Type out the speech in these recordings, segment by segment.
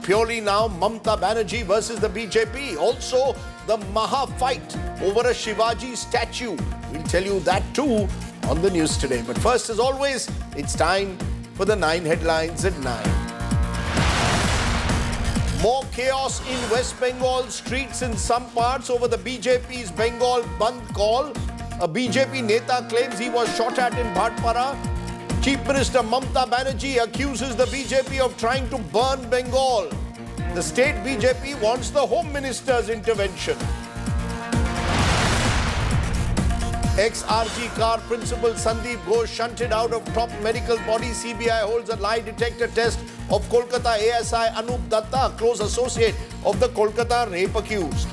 purely now Mamata Banerjee versus the BJP. Also, the Maha fight over a Shivaji statue. We'll tell you that too on the news today. But first, as always, it's time for the 9 headlines at 9. More chaos in West Bengal streets in some parts over the BJP's Bengal Bandh call. A BJP neta claims he was shot at in Bhatpara. Chief Minister Mamata Banerjee accuses the BJP of trying to burn Bengal. The state BJP wants the Home Minister's intervention. Ex-RG car principal Sandeep Ghosh shunted out of top medical body. CBI holds a lie detector test of Kolkata ASI Anup Datta, close associate of the Kolkata rape accused.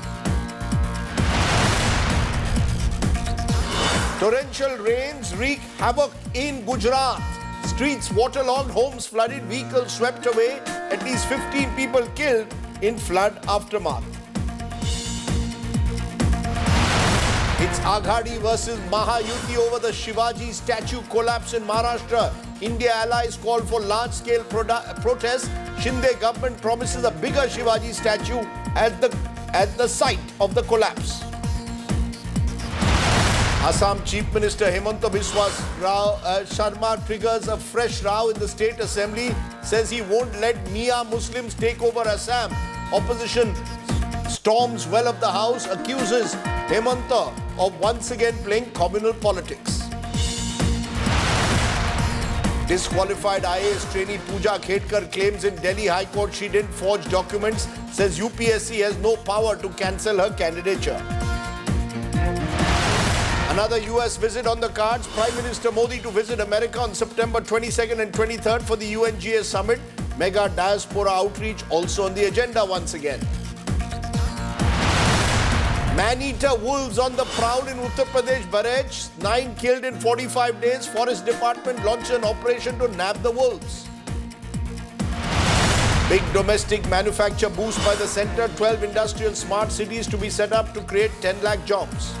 Torrential rains wreak havoc in Gujarat. Streets waterlogged, homes flooded, vehicles swept away. At least 15 people killed in flood aftermath. It's Aghadi versus Mahayuti over the Shivaji statue collapse in Maharashtra. India allies call for large-scale protests. Shinde government promises a bigger Shivaji statue at the site of the collapse. Assam Chief Minister Hemanta Biswa Sharma triggers a fresh row in the State Assembly, says he won't let Mia Muslims take over Assam. Opposition storms well of the House, accuses Hemanta of once again playing communal politics. Disqualified IAS trainee Pooja Khedkar claims in Delhi High Court she didn't forge documents, says UPSC has no power to cancel her candidature. Another US visit on the cards. Prime Minister Modi to visit America on September 22nd and 23rd for the UNGA summit. Mega diaspora outreach also on the agenda once again. Man-eater wolves on the prowl in Uttar Pradesh barrage. 9 killed in 45 days. Forest Department launched an operation to nab the wolves. Big domestic manufacture boost by the centre. 12 industrial smart cities to be set up to create 10 lakh jobs.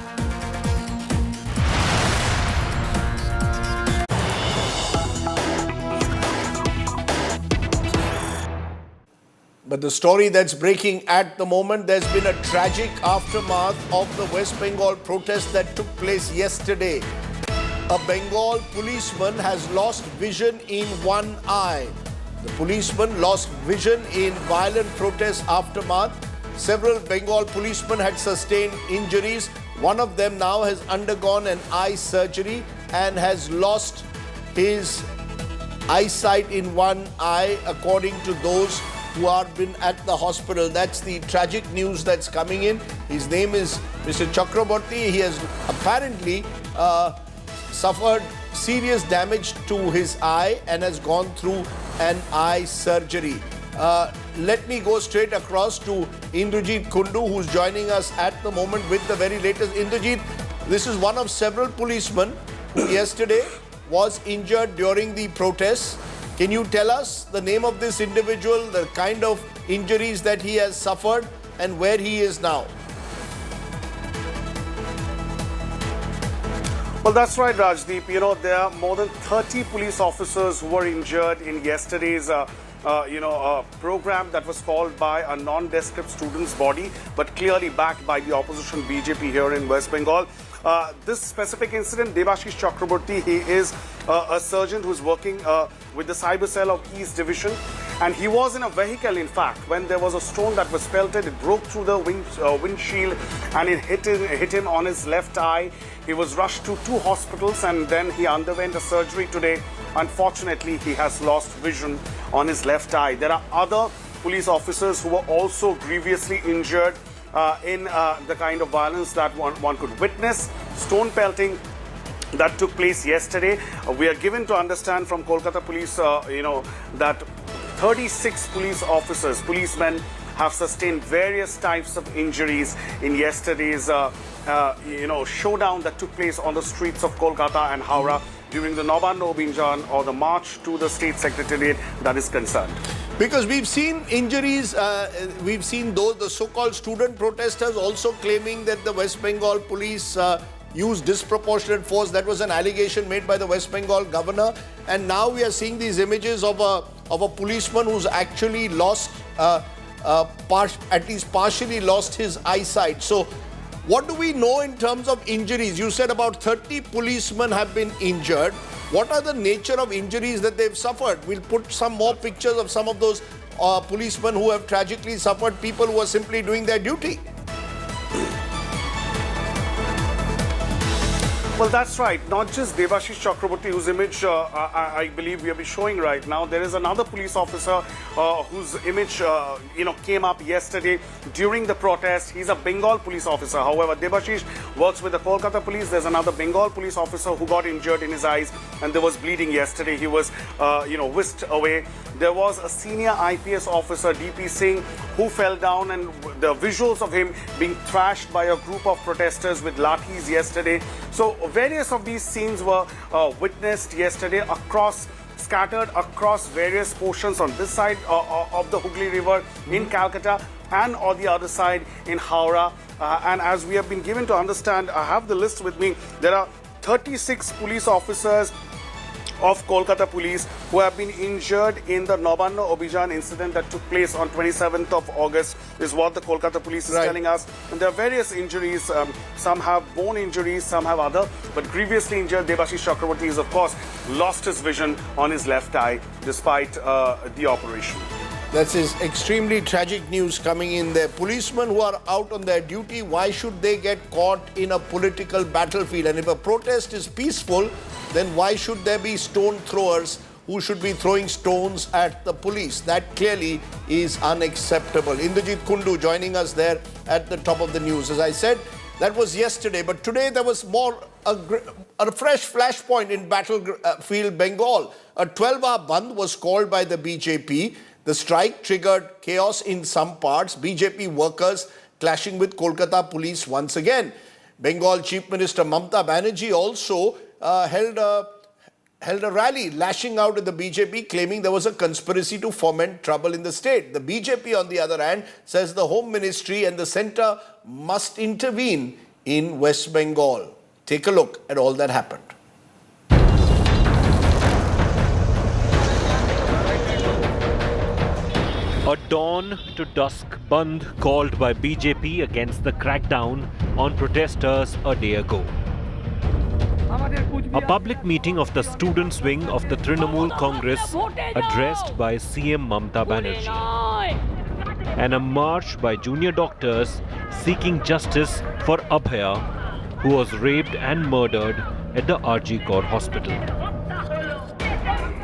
But the story that's breaking at the moment, there's been a tragic aftermath of the West Bengal protest that took place yesterday. A Bengal policeman has lost vision in one eye. The policeman lost vision in violent protest aftermath. Several Bengal policemen had sustained injuries. One of them now has undergone an eye surgery and has lost his eyesight in one eye, according to those who have been at the hospital. That's the tragic news that's coming in. His name is Mr. Chakraborty. He has apparently suffered serious damage to his eye and has gone through an eye surgery. Let me go straight across to Indrajit Kundu, who's joining us at the moment with the very latest. Indrajit, this is one of several policemen who yesterday was injured during the protests. Can you tell us the name of this individual, the kind of injuries that he has suffered and where he is now? Well, that's right, Rajdeep. You know, there are more than 30 police officers who were injured in yesterday's program that was called by a nondescript students' body, but clearly backed by the opposition BJP here in West Bengal. This specific incident, Debashish Chakraborty, he is a surgeon who is working with the cyber cell of East Division, and he was in a vehicle, in fact, when there was a stone that was pelted. It broke through the windshield and it hit him on his left eye. He was rushed to 2 hospitals and then he underwent a surgery today. Unfortunately, he has lost vision on his left eye. There are other police officers who were also grievously injured in the kind of violence that one could witness. Stone pelting that took place yesterday. We are given to understand from Kolkata police, that 36 policemen have sustained various types of injuries in yesterday's, showdown that took place on the streets of Kolkata and Howrah during the Nabano Binjan, or the march to the state secretariat that is concerned. Because we've seen injuries, we've seen those, the so-called student protesters also claiming that the West Bengal police used disproportionate force. That was an allegation made by the West Bengal governor. And now we are seeing these images of a of a policeman who's actually lost, at least partially lost his eyesight. So what do we know in terms of injuries? You said about 30 policemen have been injured. What are the nature of injuries that they've suffered? We'll put some more pictures of some of those policemen who have tragically suffered, people who are simply doing their duty. Well, that's right. Not just Devashish Chakraborty, whose image I believe we are showing right now. There is another police officer whose image, came up yesterday during the protest. He's a Bengal police officer. However, Devashish works with the Kolkata police. There's another Bengal police officer who got injured in his eyes and there was bleeding yesterday. He was, whisked away. There was a senior IPS officer, DP Singh, who fell down, and the visuals of him being thrashed by a group of protesters with lathis yesterday. So various of these scenes were witnessed yesterday scattered across various portions on this side of the Hooghly River in Calcutta and on the other side in Howrah. And as we have been given to understand, I have the list with me, there are 36 police officers of Kolkata police who have been injured in the Nabanna Abhijan incident that took place on 27th of August, is what the Kolkata police is telling us. And there are various injuries. Some have bone injuries, some have other. But grievously injured Devashish Chakraborty has, of course, lost his vision on his left eye despite the operation. That is extremely tragic news coming in there. Policemen who are out on their duty, why should they get caught in a political battlefield? And if a protest is peaceful, then why should there be stone throwers who should be throwing stones at the police? That clearly is unacceptable. Indrajit Kundu joining us there at the top of the news. As I said, that was yesterday, but today there was a fresh flashpoint in battlefield Bengal. A 12-hour bandh was called by the BJP. The strike triggered chaos in some parts. BJP workers clashing with Kolkata police once again. Bengal Chief Minister Mamata Banerjee also held a rally lashing out at the BJP, claiming there was a conspiracy to foment trouble in the state. The BJP, on the other hand, says the Home Ministry and the centre must intervene in West Bengal. Take a look at all that happened. A dawn to dusk bandh called by BJP against the crackdown on protesters a day ago. A public meeting of the students' wing of the Trinamool Congress addressed by CM Mamata Banerjee. And a march by junior doctors seeking justice for Abhaya, who was raped and murdered at the RG Kaur Hospital.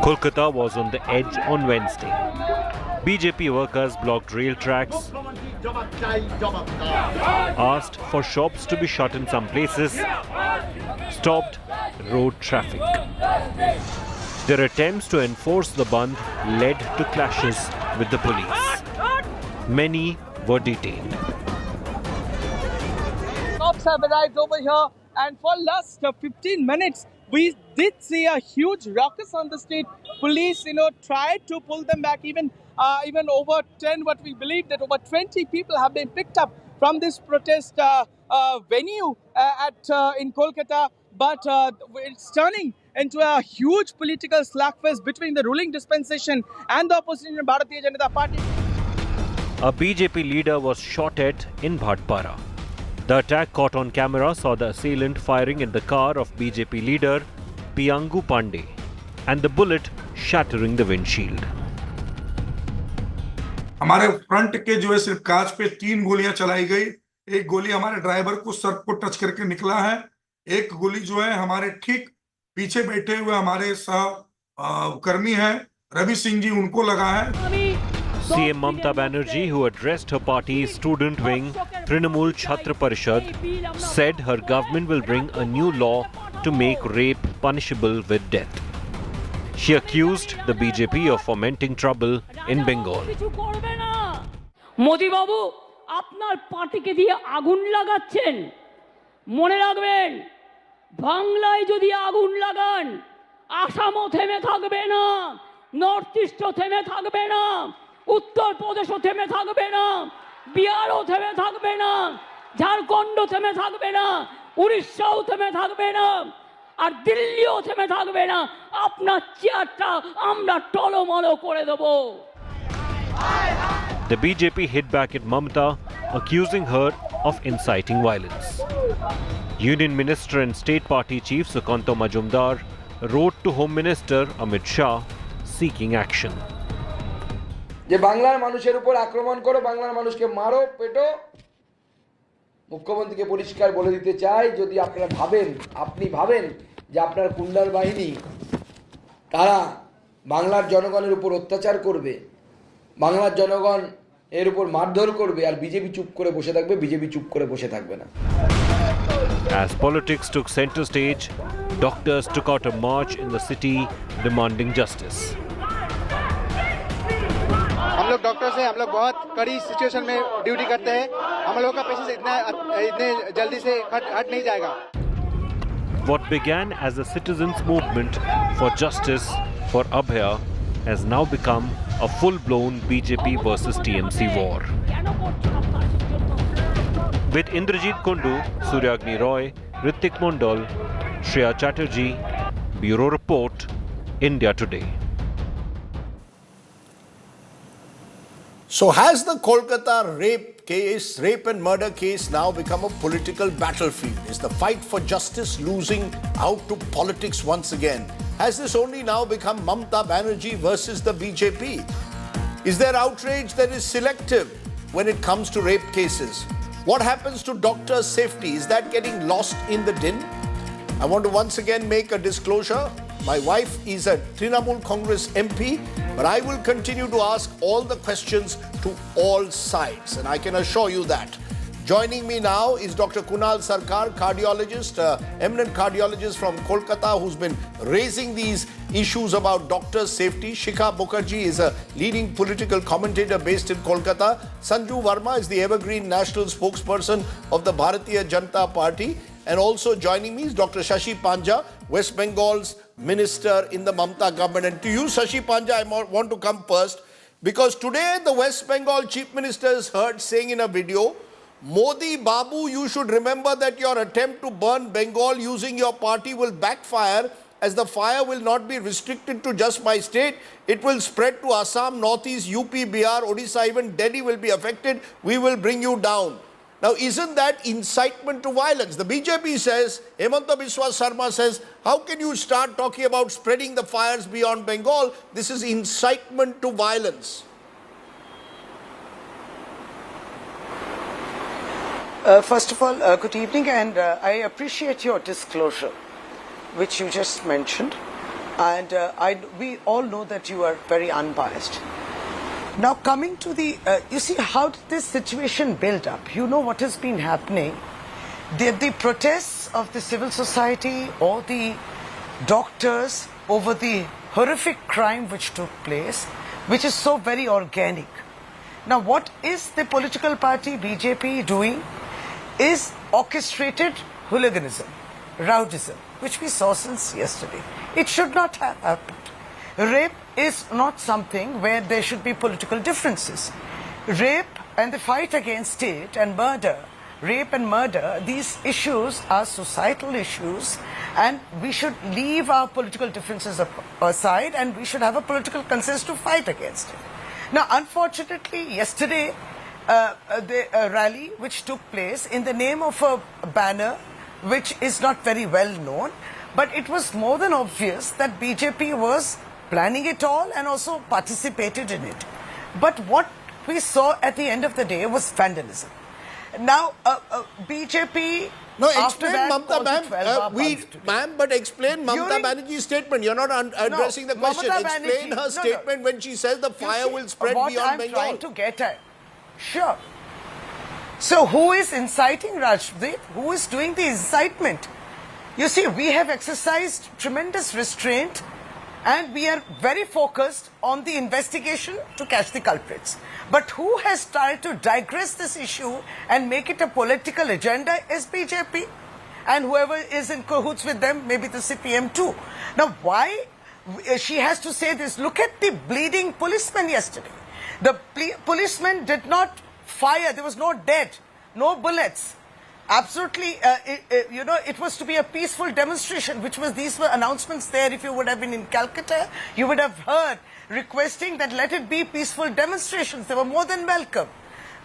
Kolkata was on the edge on Wednesday. BJP workers blocked rail tracks, asked for shops to be shut in some places, stopped road traffic. Their attempts to enforce the bandh led to clashes with the police. Many were detained. Cops have arrived over here, and for last 15 minutes, we did see a huge ruckus on the street. Police, tried to pull them back. Even over 10, what we believe that over 20 people have been picked up from this protest venue in Kolkata. But it's turning into a huge political slugfest between the ruling dispensation and the opposition Bharatiya Janata Party. A BJP leader was shot at in Bhatpara. The attack caught on camera saw the assailant firing at the car of BJP leader Piyangu Pandey and the bullet shattering the windshield. हमारे front के जो है सिर्फ कांच पे 3 गोलियां चलाई गई। एक गोली हमारे ड्राइवर को सर को टच करके निकला है। एक गोली जो है हमारे ठीक पीछे बैठे हुए हमारे सहकर्मी हैं रवि सिंह जी, उनको लगा है। CM Mamata Banerjee, who addressed her party's student wing, Trinamool Chhatra Parishad, said her government will bring a new law to make rape punishable with death. She accused the BJP of fomenting trouble in Bengal. Modi Babu, আপনার পার্টিকে দিয়ে আগুন লাগাচ্ছেন। মনে রাখবেন, বাংলায় যদি আগুন লাগান, আসামও থেমে থাকবে না, নর্থ ইস্টও থেমে থাকবে না, উত্তর প্রদেশও থেমে থাকবে না, বিহারও থেমে থাকবে না, ঝাড়খণ্ড থেমে থাকবে না, উড়িষ্যাও থেমে থাকবে না। আর দিল্লিও থেমে থাকবে না, আপনার চেয়ারটা আমরা টলমলো করে দেবো। The BJP hit back at Mamata, accusing her of inciting violence. Union Minister and State Party Chief Sukanta Majumdar wrote to Home Minister Amit Shah seeking action. যে বাংলার মানুষের উপর আক্রমণ করো, বাংলার মানুষকে মারো, পেটো। মুখ্যমন্ত্রীকে পরিষ্কার বলে দিতে চাই, যদি আপনি ভাবেন যে আপনার কুন্ডাল বাহিনী তারা বাংলার জনগণের উপর অত্যাচার করবে, বাংলার জনগণ এর উপর মারধর করবে, আর বিজেপি চুপ করে বসে থাকবে, বিজেপি চুপ করে বসে থাকবে না। As politics took center stage, doctors took out a march in the city demanding justice. हम लोग डॉक्टर्स हैं, हम लोग बहुत कड़ी सिचुएशन में ड्यूटी करते हैं, हम लोगों का पेशेंस इतने जल्दी से हट नहीं जाएगा। What began as a citizens' movement for justice for Abhaya has now become a full-blown BJP versus TMC war. With Indrajit Kundu, Suryagni Roy, Ritik Mondal, Shreya Chatterjee, Bureau Report, India Today. So has the Kolkata rape and murder case now become a political battlefield? Is the fight for justice losing out to politics once again? Has this only now become Mamata Banerjee versus the BJP? Is there outrage that is selective when it comes to rape cases? What happens to doctors' safety? Is that getting lost in the din? I want to once again make a disclosure. My wife is a Trinamool Congress MP, but I will continue to ask all the questions to all sides, and I can assure you that. Joining me now is Dr. Kunal Sarkar, cardiologist, eminent cardiologist from Kolkata, who's been raising these issues about doctors' safety. Shikha Mukherjee is a leading political commentator based in Kolkata. Sanju Verma is the evergreen national spokesperson of the Bharatiya Janata Party. And also joining me is Dr. Shashi Panja, West Bengal's minister in the Mamata government. And to you, Shashi Panja, I want to come first, because today the West Bengal chief minister is heard saying in a video, Modi Babu, you should remember that your attempt to burn Bengal using your party will backfire, as the fire will not be restricted to just my state. It will spread to Assam, Northeast, UP, Bihar, Odisha, even Delhi will be affected. We will bring you down. Now, isn't that incitement to violence? The BJP says, Hemanta Biswa Sarma says, how can you start talking about spreading the fires beyond Bengal? This is incitement to violence. First of all, good evening, and I appreciate your disclosure, which you just mentioned, and we all know that you are very unbiased. Now, coming to the, you see, how did this situation build up? You know what has been happening. The protests of the civil society or the doctors over the horrific crime which took place, which is so very organic. Now, what is the political party BJP doing? Is orchestrated hooliganism, rowdyism, which we saw since yesterday. It should not have happened. Rape is not something where there should be political differences. Rape and the fight against it and murder, rape and murder, these issues are societal issues, and we should leave our political differences aside, and we should have a political consensus to fight against it. Now, unfortunately, yesterday, the rally which took place in the name of a banner which is not very well known, but it was more than obvious that BJP was planning it all and also participated in it. But what we saw at the end of the day was vandalism. Now, BJP... No, explain Mamata, ma'am, but explain Mamata Banerjee's statement. You're not addressing the question. Explain her statement when she says the fire will spread beyond Bengal. What I'm trying to get at. Sure. So who is inciting, Rajdeep? Who is doing the incitement? You see, we have exercised tremendous restraint, and we are very focused on the investigation to catch the culprits. But who has tried to digress this issue and make it a political agenda is BJP. And whoever is in cahoots with them, maybe the CPM too. Now, why she has to say this? Look at the bleeding policeman yesterday. The policeman did not fire. There was no dead, no bullets. Absolutely. It was to be a peaceful demonstration, these were announcements there. If you would have been in Calcutta, you would have heard requesting that let it be peaceful demonstrations. They were more than welcome.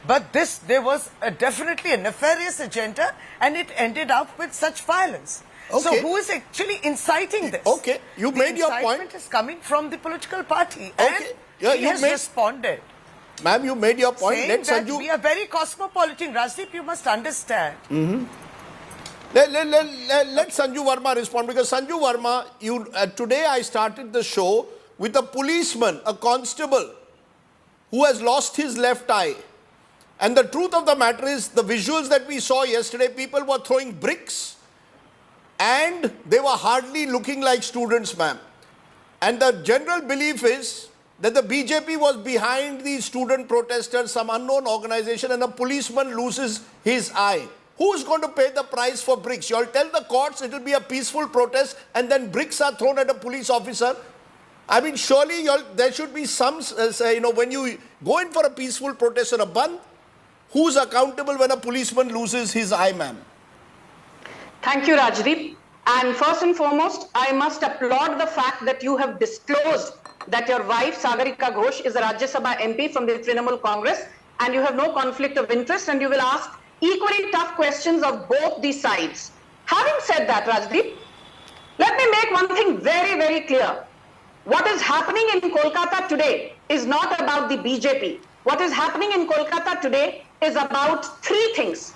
But there was definitely a nefarious agenda, and it ended up with such violence. Okay. So who is actually inciting this? Okay, you made your point. The incitement is coming from the political party, Okay. and he has responded. Ma'am, you made your point. Saying Let that Sanju... we are very cosmopolitan. Rajdeep, you must understand. Let Sanju Verma respond, because Sanju Verma, today I started the show with a policeman, a constable, who has lost his left eye. And the truth of the matter is, the visuals that we saw yesterday, people were throwing bricks and they were hardly looking like students, ma'am. And the general belief is that the BJP was behind these student protesters, some unknown organization, and a policeman loses his eye. Who's going to pay the price for bricks? You'll tell the courts it will be a peaceful protest and then bricks are thrown at a police officer. I mean, surely there should be some, when you go in for a peaceful protest or a bandh, who's accountable when a policeman loses his eye, ma'am? Thank you, Rajdeep. And first and foremost, I must applaud the fact that you have disclosed that your wife, Sagarika Ghosh, is a Rajya Sabha MP from the Trinamool Congress, and you have no conflict of interest, and you will ask equally tough questions of both the sides. Having said that, Rajdeep, let me make one thing very, very clear. What is happening in Kolkata today is not about the BJP. What is happening in Kolkata today is about three things.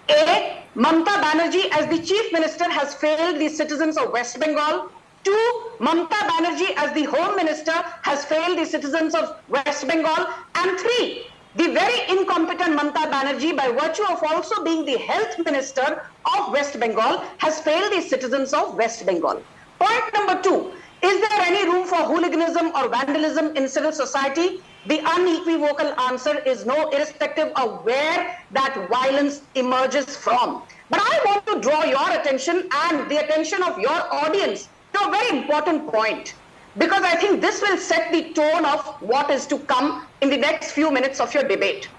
A, Mamata Banerjee as the Chief Minister has failed the citizens of West Bengal. 2, Mamata Banerjee as the Home Minister has failed the citizens of West Bengal. And 3, the very incompetent Mamata Banerjee, by virtue of also being the Health Minister of West Bengal, has failed the citizens of West Bengal. Point number 2, is there any room for hooliganism or vandalism in civil society? The unequivocal answer is no, irrespective of where that violence emerges from. But I want to draw your attention and the attention of your audience to a very important point, because I think this will set the tone of what is to come in the next few minutes of your debate.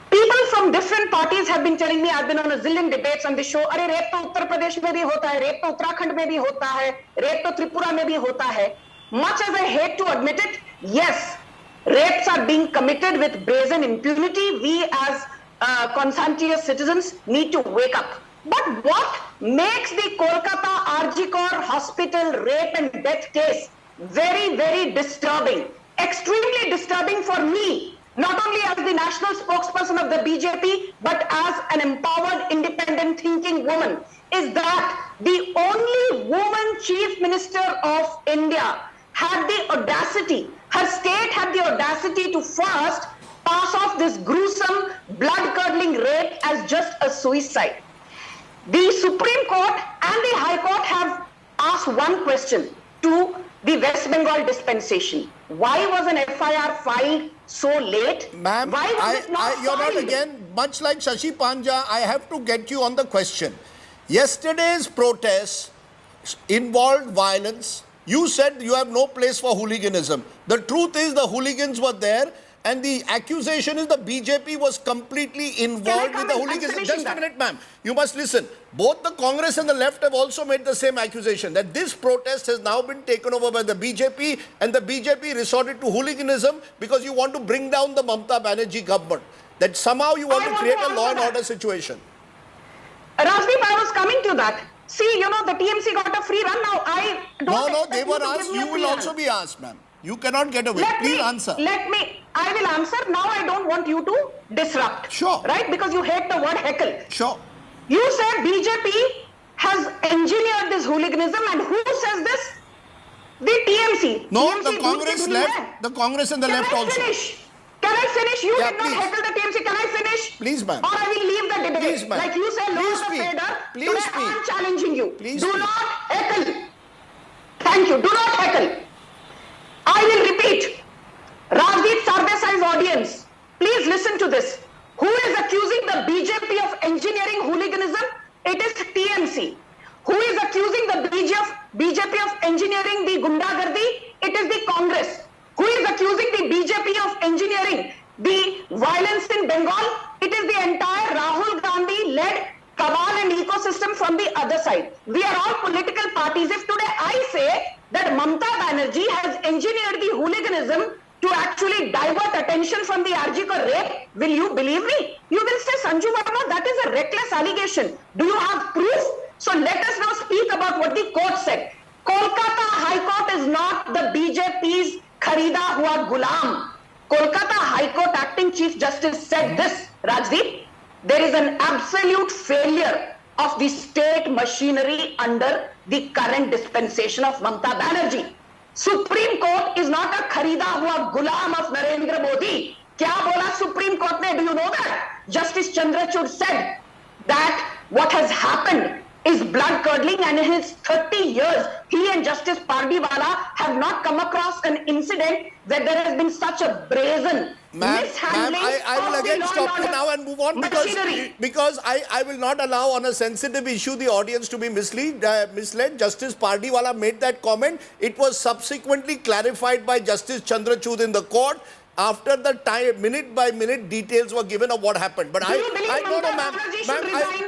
People from different parties have been telling me, I've been on a zillion debates on this show, अरे rape तो उत्तर प्रदेश में भी होता है, rape तो उत्तराखंड में भी होता है, रेप तो त्रिपुरा में भी होता है. Much as I hate to admit it, yes, rapes are being committed with brazen impunity. We as conscientious citizens need to wake up. But what makes the Kolkata RG Kar Hospital rape and death case very, very disturbing, extremely disturbing for me, not only as the national spokesperson of the BJP, but as an empowered, independent thinking woman, is that the only woman Chief Minister of India had the audacity, her state had the audacity to first pass off this gruesome, blood-curdling rape as just a suicide. The Supreme Court and the High Court have asked one question to the West Bengal dispensation. Why was an FIR filed so late? Ma'am, why was it not you're not filed? again, much like Shashi Panja, I have to get you on the question. Yesterday's protests involved violence. You said you have no place for hooliganism. The truth is the hooligans were there, and the accusation is the BJP was completely involved with the hooligans. Just a minute, ma'am. You must listen. Both the Congress and the left have also made the same accusation, that this protest has now been taken over by the BJP, and the BJP resorted to hooliganism because you want to bring down the Mamata Banerjee government. That somehow you want to create a law and order situation. Rajdeep, I was coming to that. See, the TMC got a free run now. I don't No, they were asked. You will also be asked, ma'am. You cannot get away. Please answer. I will answer. Now I don't want you to disrupt. Sure. Right? Because you hate the word heckle. Sure. You said BJP has engineered this hooliganism, and who says this? The TMC. No, TMC the Congress left. The Congress and the left also. Can I finish? You Yeah, did please. not heckle the TMC. Can I finish? Please, ma'am. Or I will leave the debate. Please, ma'am. Like you said, law Please of speak. Fader. Please Today speak. I am challenging you. Please Do speak. not heckle. Thank you. Do not heckle. I will repeat. Rajdeep Sardesai's audience, please listen to this. Who is accusing the BJP of engineering hooliganism? It is TMC. Who is accusing the BJP of engineering the Gundagardi? It is the Congress. Who is accusing the BJP of engineering the violence in Bengal? It is the entire Rahul Gandhi ecosystem from the other side. We are all political parties. If today I say that Mamata Banerjee has engineered the hooliganism to actually divert attention from the Arjikar rape, will you believe me? You will say, Sanju Verma, that is a reckless allegation. Do you have proof? So let us now speak about what the court said. Kolkata High Court is not the BJP's Kharida Hua Gulam. Kolkata High Court Acting Chief Justice said this, Rajdeep, there is an absolute failure of the state machinery under the current dispensation of Mamata Banerjee. Supreme Court is not a Kharida Hua Gulam of Narendra Modi. Kya bola Supreme Court ne? Do you know that? Justice Chandrachud said that what has happened is blood curdling, and in his 30 years, he and Justice Pardiwala have not come across an incident where there has been such a brazen mishandling. I will of again the stop you now and move on because I will not allow on a sensitive issue the audience to be misled. Justice Pardiwala made that comment. It was subsequently clarified by Justice Chandrachud in the court. After the time, minute by minute, details were given of what happened. But I no, ma'am,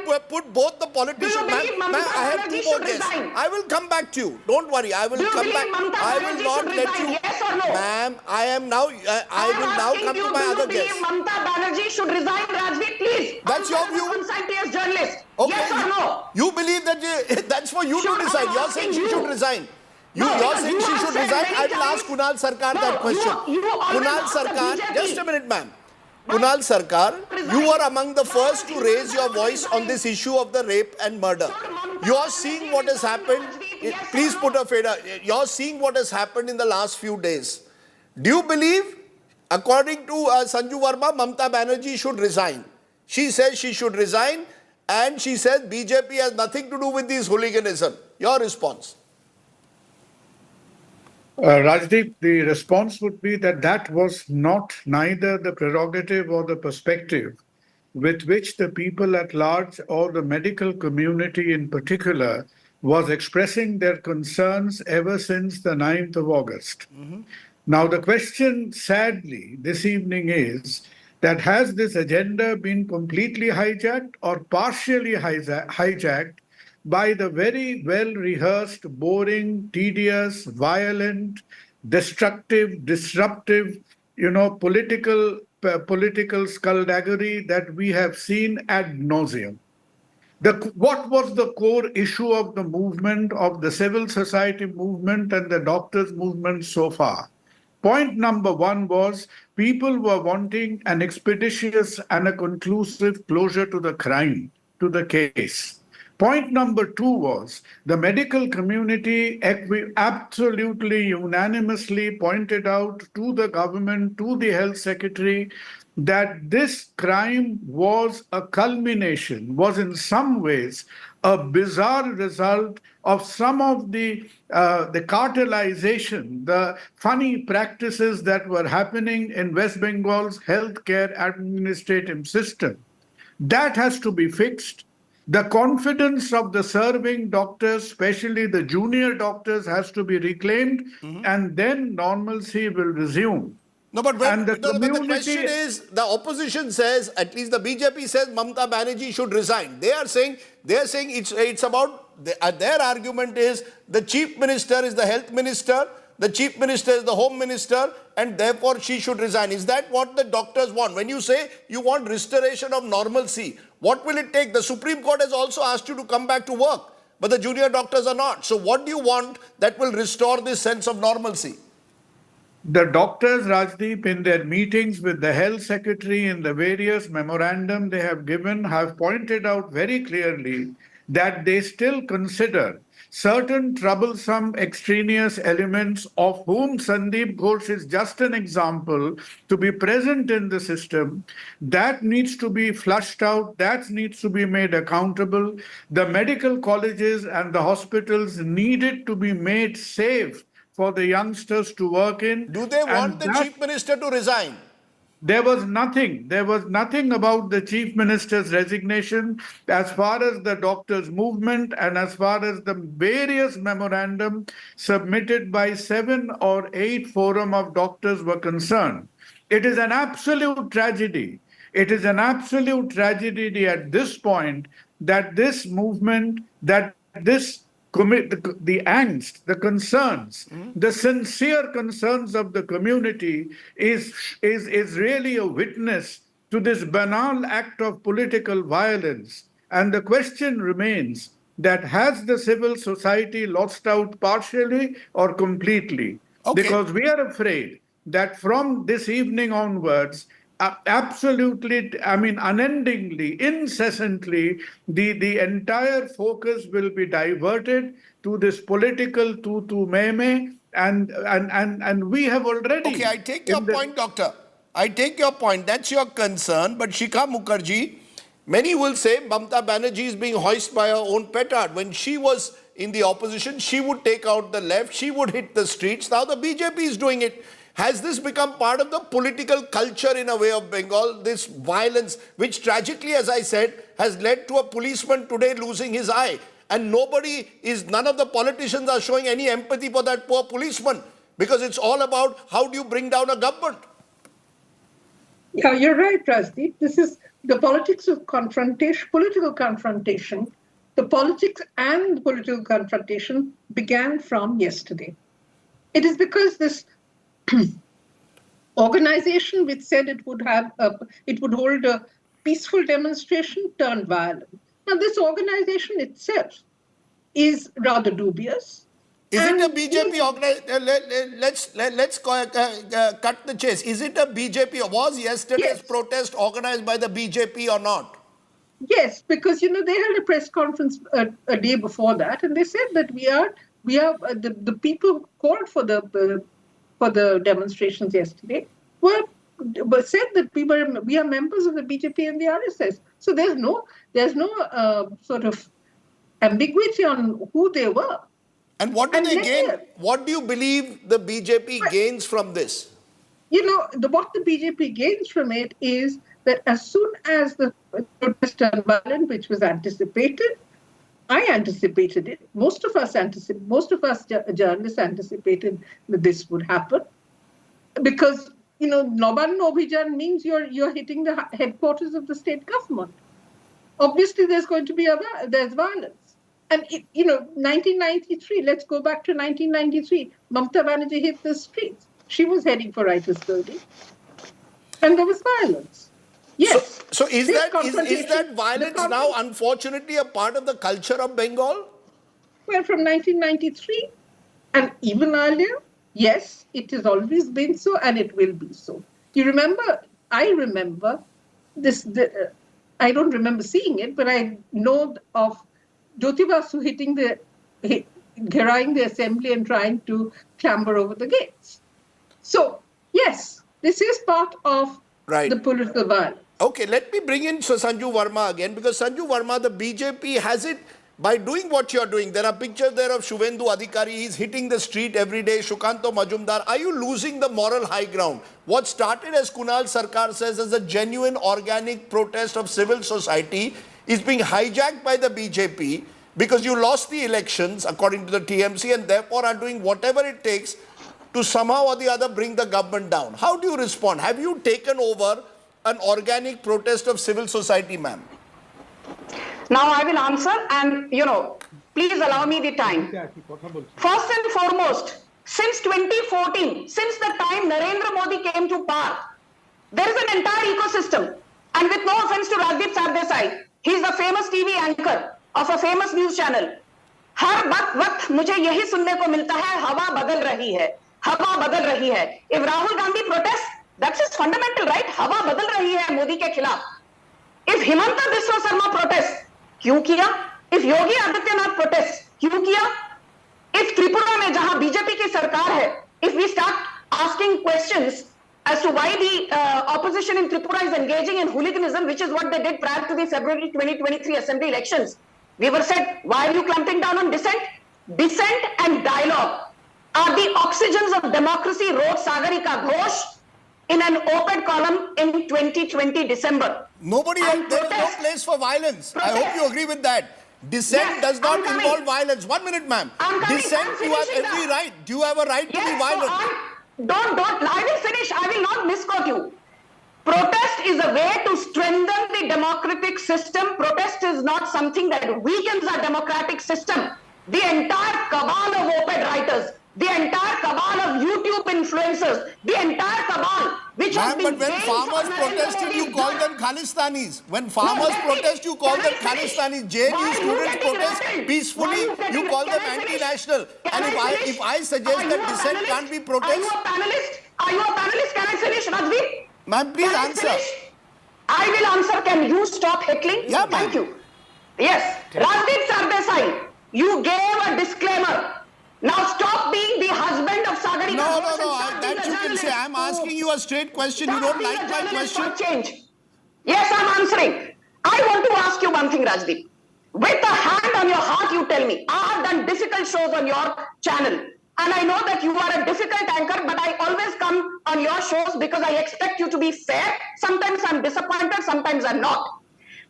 I put both the politicians. Ma'am, I have two more guests. I will come back to you. Don't worry. I will come back. I will not let you. Yes or no? Ma'am, I am now. I will now come to my other guest. Do you believe Mamata Banerjee should resign, Rajdeep, please? That's your view. Conscientious journalist. Okay, yes or no? You believe that that's for you to decide. You're saying she should resign. You're saying she should resign. I will ask Kunal Sarkar that question. Kunal Sarkar, just a minute, ma'am. Kunal Sarkar, you are among the first to raise your voice on this issue of the rape and murder. You're seeing what has happened. Please put a fader. You're seeing what has happened in the last few days. Do you believe, according to Sanju Verma, Mamata Banerjee should resign? She says she should resign, and she says BJP has nothing to do with this hooliganism. Your response? Rajdeep, the response would be that that was not neither the prerogative or the perspective with which the people at large or the medical community in particular was expressing their concerns ever since the 9th of August. Now, the question, sadly, this evening is that has this agenda been completely hijacked or partially hijacked by the very well-rehearsed, boring, tedious, violent, destructive, disruptive, political skullduggery that we have seen ad nauseum. What was the core issue of the movement, of the civil society movement and the doctors' movement so far? Point number one was people were wanting an expeditious and a conclusive closure to the crime, to the case. Point number two was the medical community absolutely unanimously pointed out to the government, to the health secretary, that this crime was a culmination, was in some ways a bizarre result of some of the cartelization, the funny practices that were happening in West Bengal's healthcare administrative system. That has to be fixed. The confidence of the serving doctors, especially the junior doctors, has to be reclaimed, and then normalcy will resume. No, but the question is, the opposition says, at least the BJP says, Mamata Banerjee should resign. They are saying it's about, their argument is the chief minister is the health minister, the chief minister is the home minister, and therefore she should resign. Is that what the doctors want? When you say you want restoration of normalcy, what will it take? The Supreme Court has also asked you to come back to work, but the junior doctors are not. So what do you want that will restore this sense of normalcy? The doctors, Rajdeep, in their meetings with the health secretary in the various memorandum they have given, have pointed out very clearly that they still consider certain troublesome extraneous elements, of whom Sandeep Ghosh is just an example, to be present in the system. That needs to be flushed out. That needs to be made accountable. The medical colleges and the hospitals needed to be made safe for the youngsters to work in. Do they want the chief minister to resign? There was nothing about the chief minister's resignation as far as the doctors' movement and as far as the various memorandum submitted by 7 or 8 forum of doctors were concerned. It is an absolute tragedy. It is an absolute tragedy at this point that this movement, that this the angst, the concerns, the sincere concerns of the community is really a witness to this banal act of political violence. And the question remains that has the civil society lost out partially or completely? Okay. Because we are afraid that from this evening onwards, absolutely, I mean, unendingly, incessantly, the entire focus will be diverted to this political tutu meme, and we have already Okay, I take your in the point, doctor. I take your point. That's your concern. But Shikha Mukherjee, many will say Mamata Banerjee is being hoisted by her own petard. When she was in the opposition, she would take out the left, she would hit the streets. Now the BJP is doing it. Has this become part of the political culture in a way of Bengal? This violence, which tragically, as I said, has led to a policeman today losing his eye. And none of the politicians are showing any empathy for that poor policeman. Because it's all about how do you bring down a government. Yeah, you're right, Rajdeep. This is the politics of confrontation, political confrontation. The politics and political confrontation began from yesterday. It is because this organization which said it would hold a peaceful demonstration turned violent. Now, this organization itself is rather dubious. Is it a BJP organization? Let's cut the chase. Is it a BJP? Was yesterday's protest organized by the BJP or not? Yes, because they held a press conference a day before that, and they said that we are the people who called for the demonstrations yesterday were said that we are members of the BJP and the RSS. So there's no sort of ambiguity on who they were. And what do they gain? What do you believe the BJP gains from this? What the BJP gains from it is that as soon as the protest turned violent, which was anticipated, I anticipated it. Most of us journalists anticipated that this would happen, because Naban Obhijan means you're hitting the headquarters of the state government. Obviously, there's going to be there's violence. And 1993. Let's go back to 1993. Mamata Banerjee hit the streets. She was heading for writers' building, and there was violence. Yes. So is that violence now, unfortunately, a part of the culture of Bengal? Well, from 1993 and even earlier, yes, it has always been so, and it will be so. I remember this. I don't remember seeing it, but I know of Jyotibasu carrying the assembly and trying to clamber over the gates. So, yes, this is part of the political violence. Okay, let me bring in Sanju Verma again, because Sanju Verma, the BJP has it by doing what you're doing. There are pictures there of Shuvendu Adhikari. He's hitting the street every day. Shukanto Majumdar. Are you losing the moral high ground? What started, as Kunal Sarkar says, as a genuine organic protest of civil society is being hijacked by the BJP because you lost the elections, according to the TMC, and therefore are doing whatever it takes to somehow or the other bring the government down. How do you respond? Have you taken over an organic protest of civil society, ma'am? Now I will answer, and please allow me the time. First and foremost, since 2014, since the time Narendra Modi came to power, there is an entire ecosystem. And with no offense to Rajdeep Sardesai, he is the famous TV anchor of a famous news channel. हर वक्त मुझे यही सुनने को मिलता है, हवा बदल रही है, हवा बदल रही है. If Rahul Gandhi protests, that's his fundamental right. हवा बदल रही है मोदी के खिलाफ. If Himanta Biswa Sarma protests, क्यों किया? If Yogi Adityanath protests, क्यों किया? If Tripura में जहां बीजेपी की सरकार है, if we start asking questions as to why the opposition in Tripura is engaging in hooliganism, which is what they did prior to the February 2023 assembly elections, we were said, why are you clamping down on dissent? Dissent and dialogue are the oxygens of democracy, wrote Sagarika Ghosh in an op-ed column in 2020 December. There is no place for violence. I hope you agree with that. Dissent does not involve violence. 1 minute, ma'am. Dissent, you have every right. Do you have a right to be violent? Don't. I will finish. I will not misquote you. Protest is a way to strengthen the democratic system. Protest is not something that weakens our democratic system. The entire cabal of op-ed writers, the entire cabal of YouTube influencers, the entire cabal which has Ma'am, been but when paying farmers for protested, you call them Khalistanis. When farmers protest, you call them Khalistanis. JNU students protest peacefully, you call them anti-national. And if I suggest that dissent can't be protest... Are you a panelist? Are you a panelist? Can I finish, Rajdeep? Ma'am, please answer. I will answer. Can you stop heckling? Yeah, ma'am. Thank you. Yes. Rajdeep Sardesai, you gave a disclaimer. Now stop being the husband of Sagarika. No, that you can say. I'm asking you a straight question. You don't like my question? Change. Yes, I'm answering. I want to ask you one thing, Rajdeep. With a hand on your heart, you tell me. I have done difficult shows on your channel. And I know that you are a difficult anchor, but I always come on your shows because I expect you to be fair. Sometimes I'm disappointed, sometimes I'm not.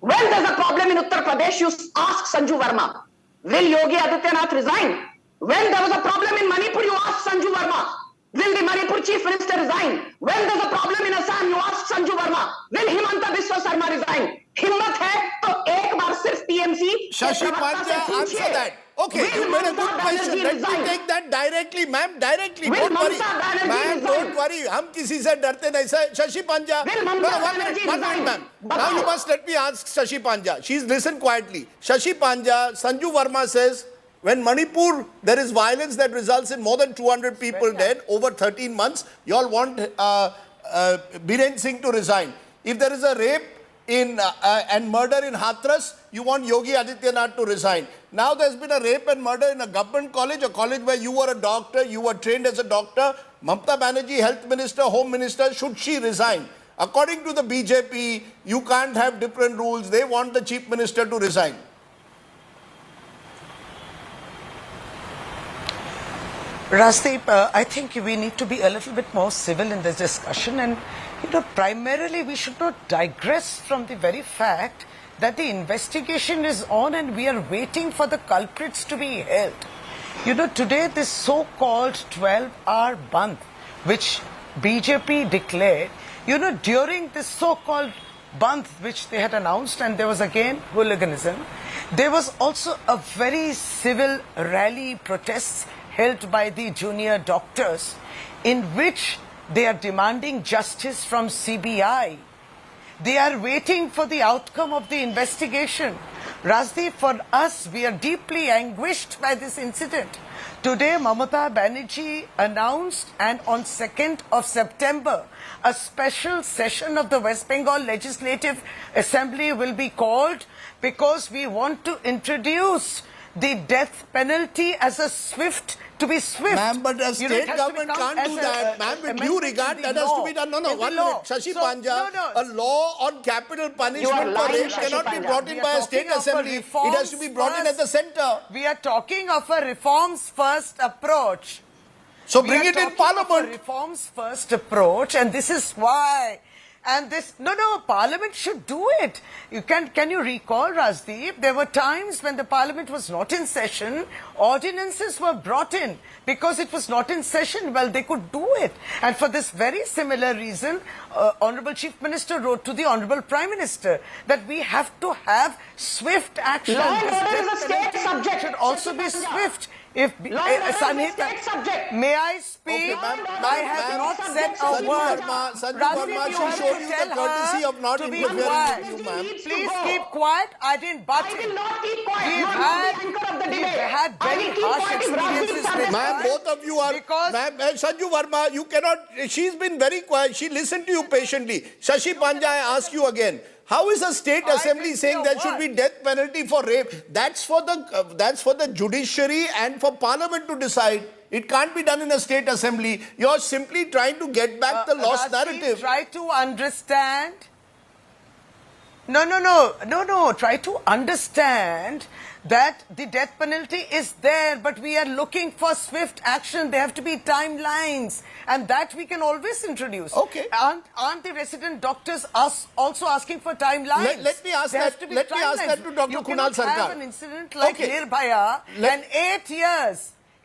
When there's a problem in Uttar Pradesh, you ask Sanju Verma, will Yogi Adityanath resign? When there was a problem in Manipur, you asked Sanju Verma, will the Manipur chief minister resign? When there's a problem in Assam, you asked Sanju Verma, will Himanta Biswa Sarma resign? Himmat hai to ek baar sirf TMC. Shashi Pandya, answer that. Okay, you made a good question. Let me take that directly, ma'am. Directly. Don't worry. Ma'am, don't worry. हम किसी से डरते नहीं. Shashi Pandya. No, 1 minute, ma'am. Now you must let me ask Shashi Pandya. She's listened quietly. Shashi Pandya, Sanju Verma says, when Manipur, there is violence that results in more than 200 people dead over 13 months, you all want Biren Singh to resign. If there is a rape and murder in Hathras, you want Yogi Adityanath to resign. Now there's been a rape and murder in a government college, a college where you were a doctor, you were trained as a doctor. Mamata Banerjee, health minister, home minister, should she resign? According to the BJP, you can't have different rules. They want the chief minister to resign. Rajdeep, I think we need to be a little bit more civil in this discussion, and primarily we should not digress from the very fact that the investigation is on and we are waiting for the culprits to be held. Today this so-called 12-hour bandh, which BJP declared, during this so-called bandh which they had announced, and there was again hooliganism, there was also a very civil rally protests held by the junior doctors, in which they are demanding justice from CBI. They are waiting for the outcome of the investigation. Rajdeep, for us, we are deeply anguished by this incident. Today, Mamata Banerjee announced, and on 2nd of September, a special session of the West Bengal Legislative Assembly will be called because we want to introduce the death penalty as a swift, to be swift. Ma'am, but the state government can't do that. Ma'am, with due regard, that has to be done. No, 1 minute. Shashi Pandya, a law on capital punishment for rape cannot be brought in by a state assembly. It has to be brought in at the center. We are talking of a reforms first approach. So bring it in parliament. Reforms first approach, and this is why. And this, Parliament should do it. Can you recall, Rajdeep, there were times when the Parliament was not in session, ordinances were brought in because it was not in session. Well, they could do it. And for this very similar reason, Honorable Chief Minister wrote to the Honorable Prime Minister that we have to have swift action. Law and order is a state subject. Should also be swift. If subject. May I speak? Okay, I have not said a word. Sanju Verma, she showed you the courtesy of not interfering with you, ma'am. Please keep quiet. I didn't butt in. I will not keep quiet. We've had very harsh experiences with ma'am, both of you are... Ma'am, Sanju Verma, you cannot... She's been very quiet. She listened to you patiently. Shashi Pandya, I ask you again. How is a state assembly saying there should be death penalty for rape? That's for the judiciary and for parliament to decide. It can't be done in a state assembly. You're simply trying to get back the lost narrative. Try to understand. No. Try to understand that the death penalty is there, but we are looking for swift action. There have to be timelines, and that we can always introduce. Okay. Aren't the resident doctors also asking for timelines? Let me ask that. Let me ask that to Dr. Kunal Sarkar. You cannot have an incident like Nirbhaya, and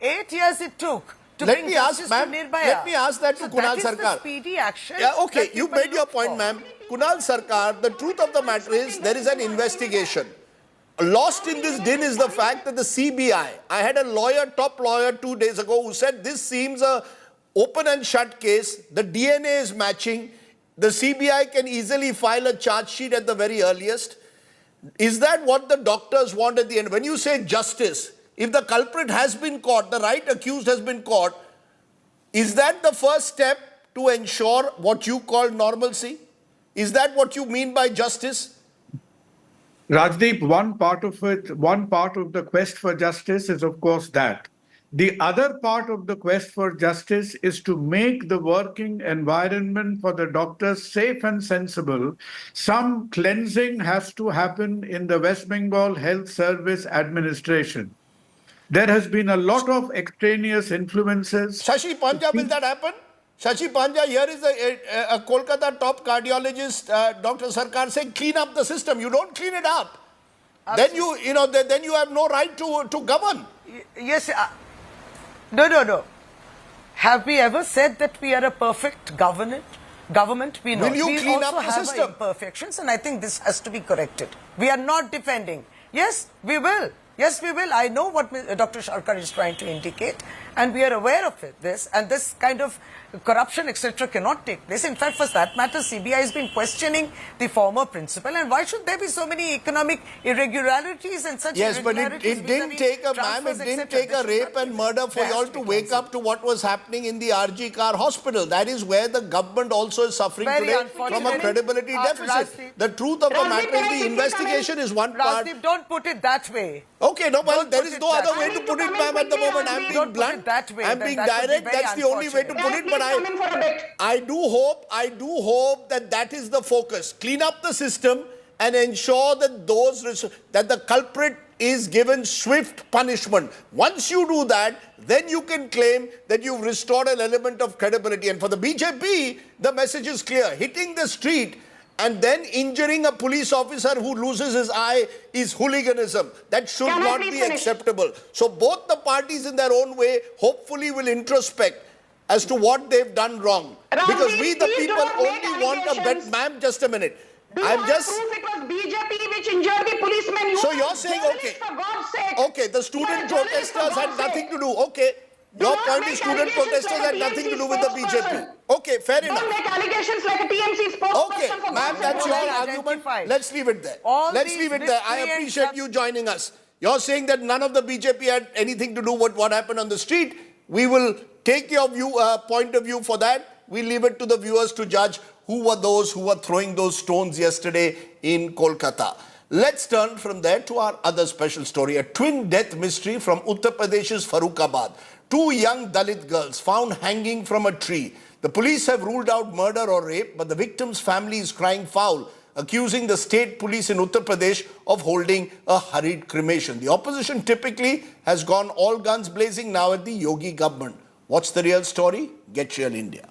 8 years it took to Let bring me ask, justice ma'am. to Nirbhaya. Let me ask that to Kunal that is Sarkar. the speedy action. Yeah, okay. that You people made your look point, for. ma'am. Kunal Sarkar, the truth of the matter is there is an investigation. Lost in this din is the fact that the CBI, I had a lawyer, top lawyer 2 days ago who said this seems a open and shut case. The DNA is matching. The CBI can easily file a charge sheet at the very earliest. Is that what the doctors want at the end? When you say justice, if the culprit has been caught, the right accused has been caught, is that the first step to ensure what you call normalcy? Is that what you mean by justice? Rajdeep, one part of the quest for justice is, of course, that. The other part of the quest for justice is to make the working environment for the doctors safe and sensible. Some cleansing has to happen in the West Bengal Health Service Administration. There has been a lot of extraneous influences. Shashi Panja, will that happen? Shashi Panja, here is a Kolkata top cardiologist, Dr. Sarkar, saying clean up the system. You don't clean it up. Absolutely. Then you have no right to govern. Yes. No. Have we ever said that we are a perfect government? We know. Will you clean up the system? We also have imperfections, and I think this has to be corrected. We are not defending. Yes, we will. Yes, we will. I know what Dr. Sarkar is trying to indicate, and we are aware of it. This kind of corruption, etc., cannot take place. In fact, for that matter, CBI has been questioning the former principal, and why should there be so many economic irregularities and such? Yes, but it didn't take a rape and murder for you all to wake up to what was happening in the RG Kar hospital. That is where the government also is suffering today from a credibility deficit. The truth of the matter is the investigation is one part. Rajdeep, don't put it that way. Okay, no, well, there is no other way to put it, ma'am, at the moment. I'm being blunt. I'm being direct. That's the only way to put it. But I do hope that is the focus. Clean up the system and ensure that that the culprit is given swift punishment. Once you do that, then you can claim that you've restored an element of credibility. And for the BJP, the message is clear. Hitting the street and then injuring a police officer who loses his eye is hooliganism. That should not be acceptable. So both the parties in their own way hopefully will introspect as to what they've done wrong. Because we the people only want a bet. Ma'am, just a minute. I'm just... proof it was BJP which injured the policeman. So you're saying, okay, the student protesters had nothing to do. Okay. Your point is student protesters had nothing to do with the BJP. Okay, fair enough. Don't make allegations like a TMC spokesperson. Okay, ma'am, that's your argument. Let's leave it there. Let's leave it there. I appreciate you joining us. You're saying that none of the BJP had anything to do with what happened on the street. We will take your point of view for that. We leave it to the viewers to judge who were those who were throwing those stones yesterday in Kolkata. Let's turn from there to our other special story, a twin death mystery from Uttar Pradesh's Farrukhabad. 2 young Dalit girls found hanging from a tree. The police have ruled out murder or rape, but the victim's family is crying foul, accusing the state police in Uttar Pradesh of holding a hurried cremation. The opposition typically has gone all guns blazing now at the Yogi government. What's the real story? Get Real India.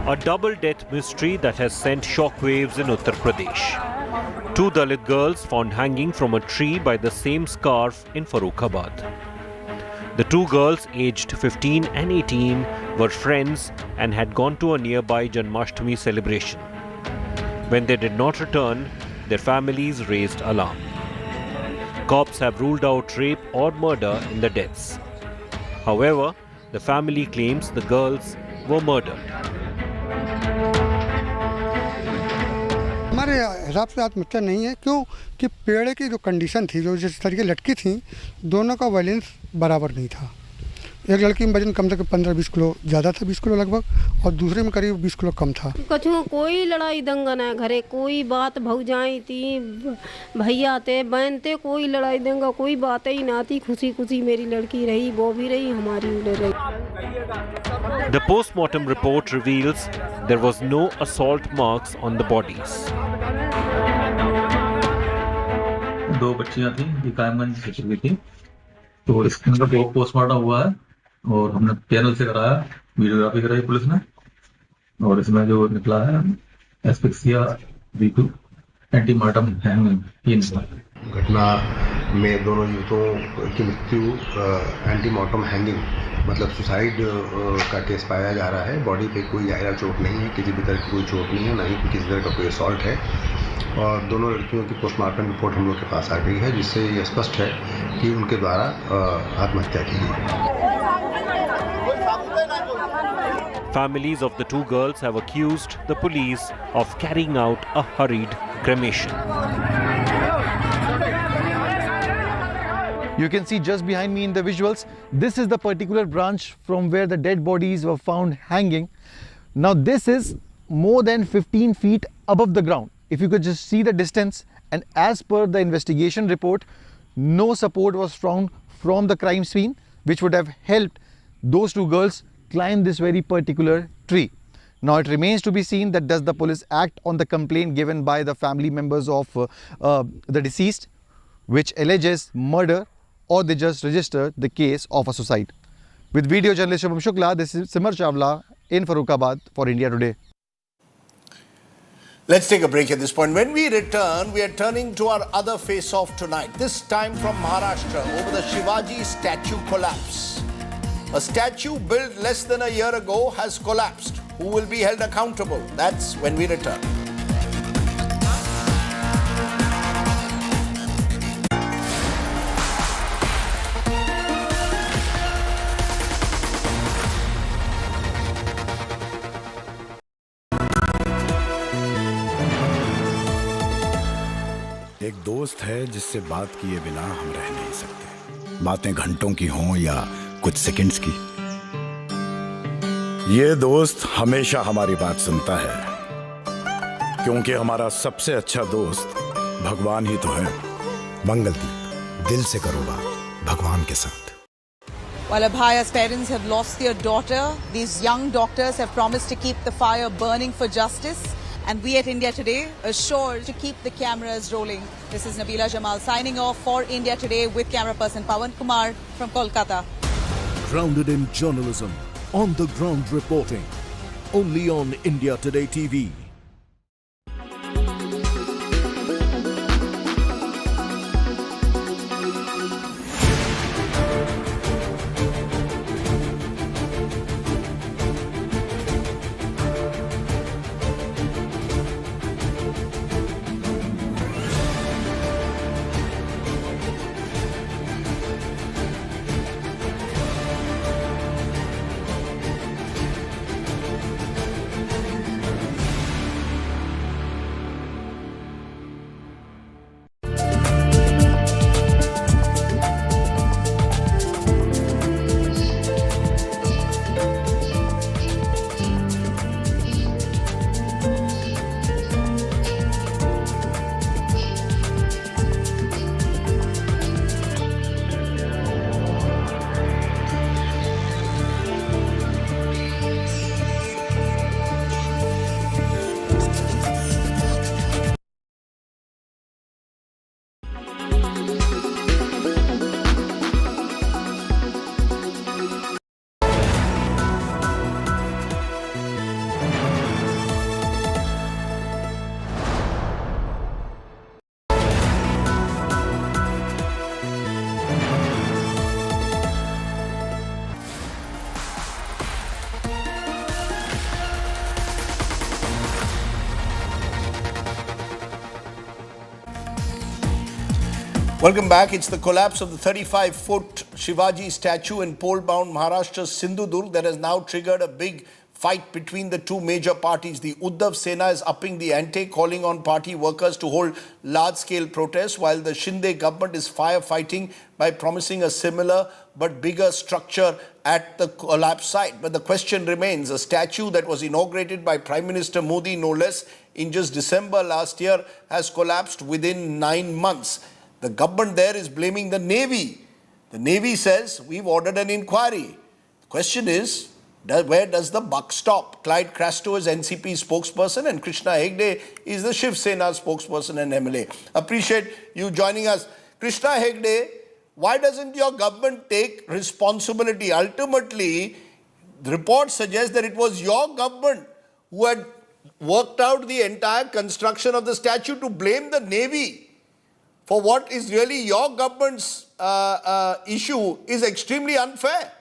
A double death mystery that has sent shockwaves in Uttar Pradesh. 2 Dalit girls found hanging from a tree by the same scarf in Farrukhabad. The 2 girls, aged 15 and 18, were friends and had gone to a nearby Janmashtami celebration. When they did not return, their families raised alarm. Cops have ruled out rape or murder in the deaths. However, the family claims the girls were murdered. हमारे हिसाब से आत्महत्या नहीं है, क्यों कि पेड़ की जो कंडीशन थी, जो जिस तरीके लटकी थी, दोनों का बैलेंस बराबर नहीं था। एक लड़की में वजन कम से कम 15-20 किलो ज़्यादा था, 20 किलो लगभग, और दूसरे में करीब 20 किलो कम था। कछु कोई लड़ाई दंगन है घरे, कोई बात भौजाई थी, भैया थे, बहन थे, कोई लड़ाई दंगा कोई बात ही ना थी। खुशी खुशी मेरी लड़की रही, वो भी रही, हमारी भी रही। The post-mortem report reveals there was no assault marks on the bodies. 2 बच्चियां थी, कायमगंज से चुकी थी, तो इसका पोस्टमार्टम हुआ है और हमने पैनल से कराया, वीडियोग्राफी कराई पुलिस ने, और इसमें जो निकला है एस्फिक्सिया V2 एंटीमार्टम हैंगिंग 3 साल। घटना में दोनों युवकों की मृत्यु एंटीमार्टम हैंगिंग मतलब सुसाइड का केस पाया जा रहा है। बॉडी पे कोई गहरा चोट नहीं है, किसी भी तरह की कोई चोट नहीं है, ना ही किसी तरह का कोई असॉल्ट है। और दोनों लड़कियों की पोस्टमार्टम रिपोर्ट हम लोग के पास आ गई है, जिससे ये स्पष्ट है कि उनके द्वारा आत्महत्या की गई। Families of the two girls have accused the police of carrying out a hurried cremation. You can see just behind me in the visuals, this is the particular branch from where the dead bodies were found hanging. Now this is more than 15 feet above the ground. If you could just see the distance, and as per the investigation report, no support was found from the crime scene, which would have helped those two girls climb this very particular tree. Now it remains to be seen that does the police act on the complaint given by the family members of the deceased, which alleges murder, or they just register the case of a suicide. With video journalist Shubham Shukla, this is Simar Chawla in Farrukhabad for India Today. Let's take a break at this point. When we return, we are turning to our other face-off tonight, this time from Maharashtra over the Shivaji statue collapse. A statue built less than a year ago has collapsed. Who will be held accountable? That's when we return. एक दोस्त है जिससे बात किए बिना हम रह नहीं सकते, बातें घंटों की हों या कुछ सेकंड्स की। ये दोस्त हमेशा हमारी बात सुनता है, क्योंकि हमारा सबसे अच्छा दोस्त भगवान ही तो है। मंगलदीप, दिल से करो बात भगवान के साथ। While Abhaya's parents have lost their daughter, these young doctors have promised to keep the fire burning for justice. And we at India Today are sure to keep the cameras rolling. This is Nabila Jamal signing off for India Today with camera person Pawan Kumar from Kolkata. Grounded in journalism, on the ground reporting. Only on India Today TV. Welcome back. It's the collapse of the 35-foot Shivaji statue in pole-bound Maharashtra's Sindhudurg that has now triggered a big fight between the two major parties. The Uddhav Sena is upping the ante, calling on party workers to hold large-scale protests, while the Shinde government is firefighting by promising a similar but bigger structure at the collapse site. But the question remains, a statue that was inaugurated by Prime Minister Modi, no less, in just December last year, has collapsed within 9 months. The government there is blaming the Navy. The Navy says, we've ordered an inquiry. The question is, where does the buck stop? Clyde Crasto is NCP spokesperson and Krishna Hegde is the Shiv Sena spokesperson and MLA. Appreciate you joining us. Krishna Hegde, why doesn't your government take responsibility? Ultimately, the report suggests that it was your government who had worked out the entire construction of the statue. To blame the Navy for what is really your government's issue is extremely unfair.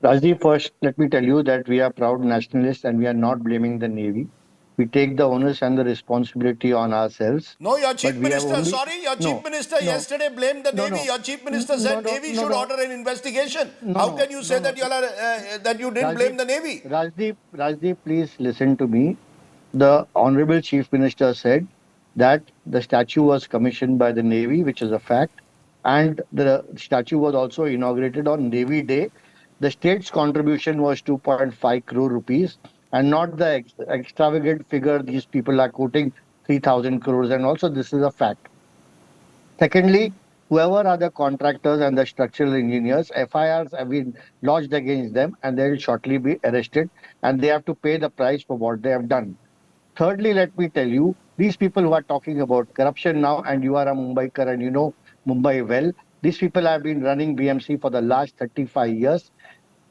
Rajdeep, first, let me tell you that we are proud nationalists and we are not blaming the Navy. We take the onus and the responsibility on ourselves. No, your But chief we have minister, only... sorry, your chief No, minister no, yesterday blamed the no, Navy. no. Your chief minister said Navy should order an investigation. No, How no, can you say no, no. that that you didn't blame the Navy? Rajdeep, please listen to me. The Honorable Chief Minister said that the statue was commissioned by the Navy, which is a fact, and the statue was also inaugurated on Navy Day. The state's contribution was 2.5 crore rupees, and not the extravagant figure these people are quoting, 3,000 crores. And also, this is a fact. Secondly, whoever are the contractors and the structural engineers, FIRs have been lodged against them, and they will shortly be arrested, and they have to pay the price for what they have done. Thirdly, let me tell you, these people who are talking about corruption now, and you are a Mumbaiker and you know Mumbai well, these people have been running BMC for the last 35 years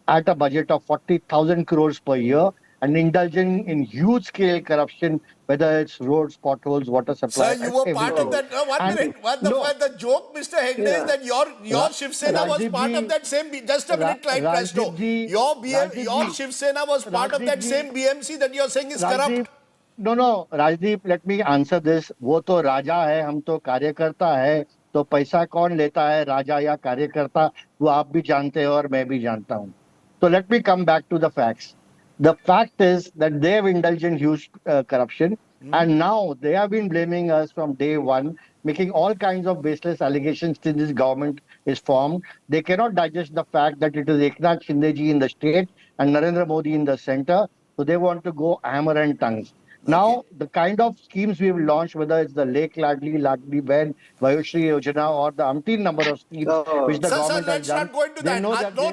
at a budget of 40,000 crores per year and indulging in huge scale corruption, whether it's roads, potholes, water Sir, supply, you and were part of everything. that. One And minute. The joke, Mr. Hegde, is that your Shiv Sena was Rajdeep part of ji, that same. Just a minute, Clyde Castro. Rajdeep ji, Your Shiv Sena was part of Rajdeep that ji, same BMC that you are saying is Rajdeep, corrupt. no, Rajdeep, let me answer this. वो तो राजा है, हम तो कार्यकर्ता है. तो पैसा कौन लेता है, राजा या कार्यकर्ता? वो आप भी जानते हो और मैं भी जानता हूँ. So let me come back to the facts. The fact is that they have indulged in huge corruption, and now they have been blaming us from day one, making all kinds of baseless allegations till this government is formed. They cannot digest the fact that it is Eknath Shinde-ji in the state and Narendra Modi in the center. So they want to go hammer and tongues. Now, the kind of schemes we've launched, whether it's the Lake Ladli Ben, Vayushri Yojana, or the umpteen number of schemes which the Sir, government has let's done, not go into they that. know that No,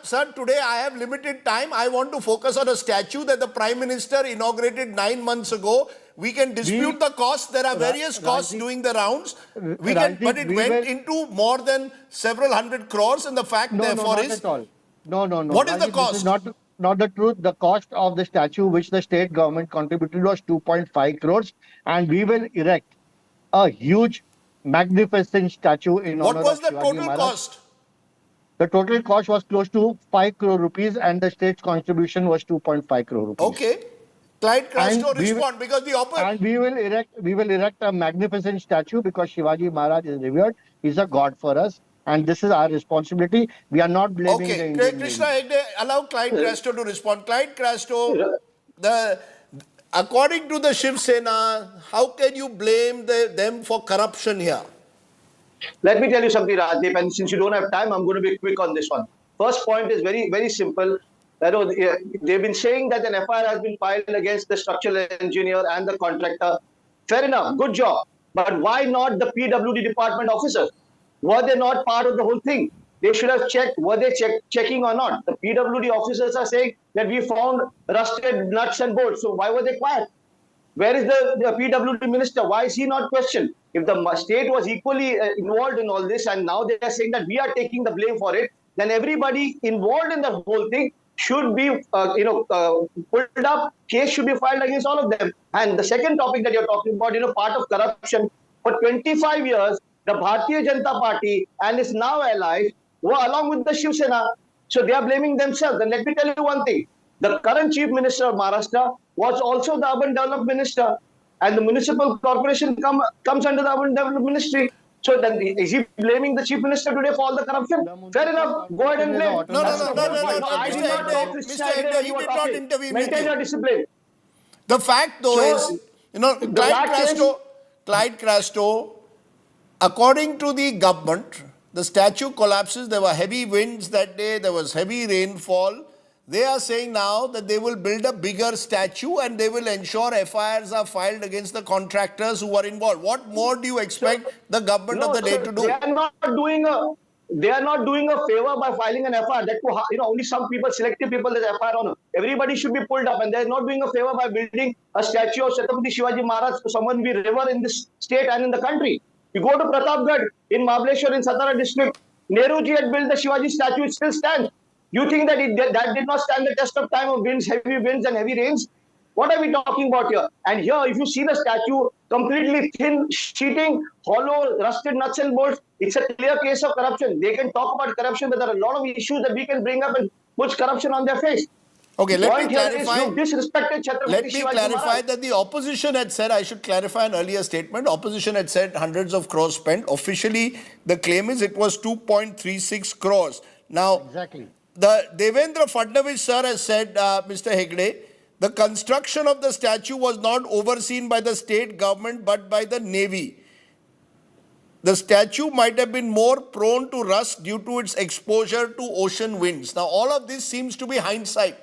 sir, today I have limited time. I want to focus on a statue that the Prime Minister inaugurated 9 months ago. We can dispute the cost. There are various costs doing the rounds. But it went into more than several hundred crores, and the fact, therefore, is... at all. No. What is the Rajiv, cost? this is not the truth. The cost of the statue which the state government contributed was 2.5 crores, and we will erect a huge, magnificent statue in honor What was of the Shivaji total Maharaj. cost? The total cost was close to 5 crore rupees, and the state's contribution was 2.5 crore rupees. Okay. Clyde Castro respond, because the and we will erect a magnificent statue because Shivaji Maharaj is revered. He's a god for us, and this is our responsibility. We are not blaming the Indian Krishna Navy. Hegde, allow Clyde Castro to respond. Clyde Castro, according to the Shiv Sena, how can you blame them for corruption here? Let me tell you something, Rajdeep, and since you don't have time, I'm going to be quick on this one. First point is very, very simple. They've been saying that an FIR has been filed against the structural engineer and the contractor. Fair enough, good job. But why not the PWD department officers? Were they not part of the whole thing? They should have checked, were they checking or not? The PWD officers are saying that we found rusted nuts and bolts. So why were they quiet? Where is the PWD minister? Why is he not questioned? If the state was equally involved in all this, and now they are saying that we are taking the blame for it, then everybody involved in the whole thing should be, pulled up. Case should be filed against all of them. And the second topic that you're talking about, part of corruption. For 25 years, the Bharatiya Janata Party and its now allies were along with the Shiv Sena. So they are blaming themselves. And let me tell you one thing. The current Chief Minister of Maharashtra was also the Urban Development Minister, and the municipal corporation comes under the Urban Development Ministry. So then, is he blaming the Chief Minister today for all the corruption? Fair enough, go ahead and blame. No. I did not talk to Mr. Hegde, he did not intervene with Maintain you. your discipline. The fact, though, is, Clyde Castro, according to the government, the statue collapses. There were heavy winds that day. There was heavy rainfall. They are saying now that they will build a bigger statue and they will ensure FIRs are filed against the contractors who are involved. What more do you expect the government of the day to do? They are not doing a favor by filing an FIR. That only some people, selective people, there's FIR on. Everybody should be pulled up, and they're not doing a favor by building a statue of Chhatrapati Shivaji Maharaj to someone we revere in this state and in the country. You go to Pratapgarh in Mahabaleshwar in Satara district. Nehruji had built the Shivaji statue. It still stands. You think that that did not stand the test of time of winds, heavy winds and heavy rains? What are we talking about here? And here, if you see the statue, completely thin sheeting, hollow, rusted nuts and bolts, it's a clear case of corruption. They can talk about corruption, but there are a lot of issues that we can bring up and put corruption on their face. Okay, The let point me here clarify. is you disrespected Chhatrapati Let me Shivaji clarify Maharaj. that the opposition had said, I should clarify an earlier statement, opposition had said hundreds of crores spent. Officially, the claim is it was 2.36 crores. Now, exactly. The Devendra Fadnavis sir has said, Mr. Hegde, the construction of the statue was not overseen by the state government but by the Navy. The statue might have been more prone to rust due to its exposure to ocean winds. Now, all of this seems to be hindsight.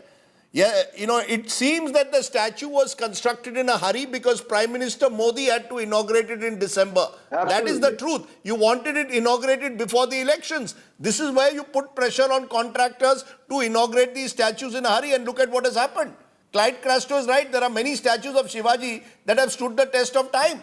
Yeah, you know, it seems that the statue was constructed in a hurry because Prime Minister Modi had to inaugurate it in December. That is the truth. You wanted it inaugurated before the elections. This is where you put pressure on contractors to inaugurate these statues in a hurry, and look at what has happened. Clyde Crasto is right. There are many statues of Shivaji that have stood the test of time.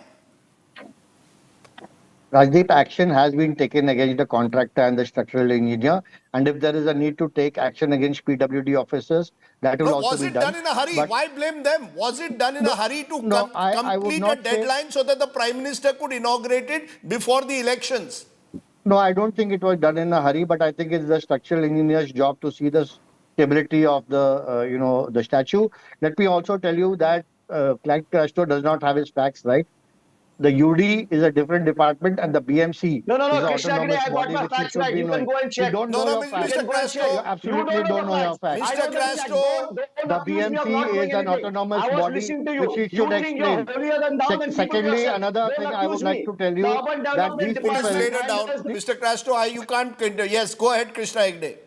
Rajdeep, action has been taken against the contractor and the structural engineer, and if there is a need to take action against PWD officers, that will also be done. Was it done in a hurry? Why blame them? Was it done in a hurry to complete a deadline so that the Prime Minister could inaugurate it before the elections? No, I don't think it was done in a hurry, but I think it's the structural engineer's job to see the stability of the, the statue. Let me also tell you that Clyde Crasto does not have his facts right. The UD is a different department and the BMC No, is an Krishna, autonomous I got body my which you facts should right. be You knowing. can go and check. You don't know your facts. Mr. Crasto, You absolutely don't know your facts. Mr. Crasto, the BMC is an autonomous body which you should explain. Secondly, another thing I would like to tell you that these people... later down. Mr. Crasto, you can't... Yes, go ahead, Krishna Hegde.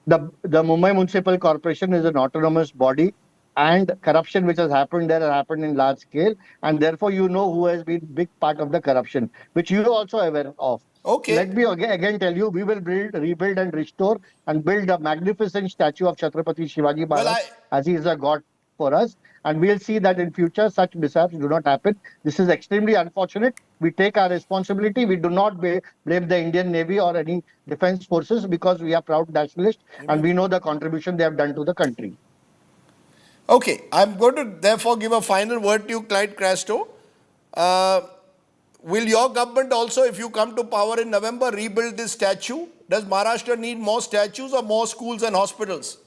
The Mumbai Municipal Corporation is an autonomous body, and corruption which has happened there has happened in large scale, and therefore you know who has been big part of the corruption, which you are also aware of. Okay. Let me again tell you, we will rebuild and restore and build a magnificent statue of Chhatrapati Shivaji Maharaj as he is a god for us, and we'll see that in future such mishaps do not happen. This is extremely unfortunate. We take our responsibility. We do not blame the Indian Navy or any defense forces because we are proud nationalists and we know the contribution they have done to the country. Okay, I'm going to therefore give a final word to you, Clyde Crasto. Will your government also, if you come to power in November, rebuild this statue? Does Maharashtra need more statues or more schools and hospitals?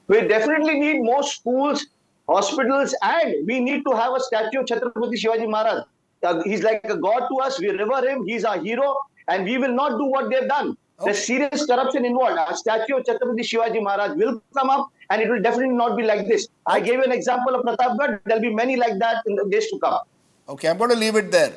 We definitely need more schools, hospitals, and we need to have a statue of Chhatrapati Shivaji Maharaj. He's like a god to us. We revere him. He's our hero, and we will not do what they've done. There's serious corruption involved. A statue of Chhatrapati Shivaji Maharaj will come up, and it will definitely not be like this. I gave you an example of Pratapgarh. There'll be many like that in the days to come. Okay, I'm going to leave it there.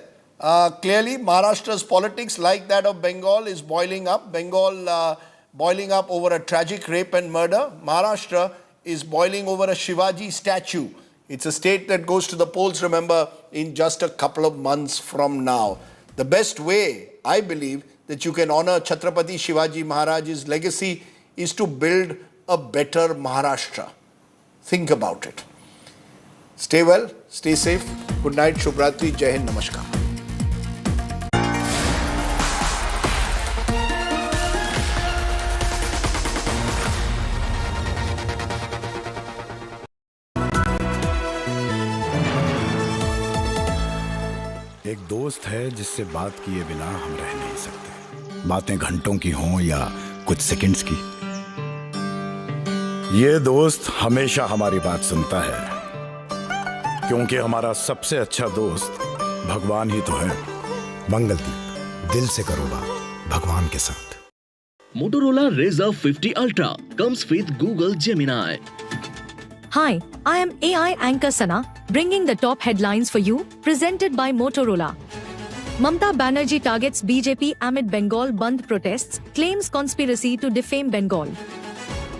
Clearly, Maharashtra's politics, like that of Bengal, is boiling up. Bengal boiling up over a tragic rape and murder. Maharashtra is boiling over a Shivaji statue. It's a state that goes to the polls, remember, in just a couple of months from now. The best way, I believe, that you can honor Chhatrapati Shivaji Maharaj's legacy is to build a better Maharashtra. Think about it. Stay well, stay safe. Good night, Shubhratri, Jai Hind, Namaskar. एक दोस्त है जिससे बात किए बिना हम रह नहीं सकते, बातें घंटों की हों या कुछ सेकंड्स की। ये दोस्त हमेशा हमारी बात सुनता है, क्योंकि हमारा सबसे अच्छा दोस्त भगवान ही तो है। मंगलदीप, दिल से करो बात भगवान के साथ। Motorola Razr 50 Ultra comes with Google Gemini. Hi, I am AI anchor Sana, bringing the top headlines for you, presented by Motorola. Mamata Banerjee targets BJP amid Bengal Bandh protests, claims conspiracy to defame Bengal.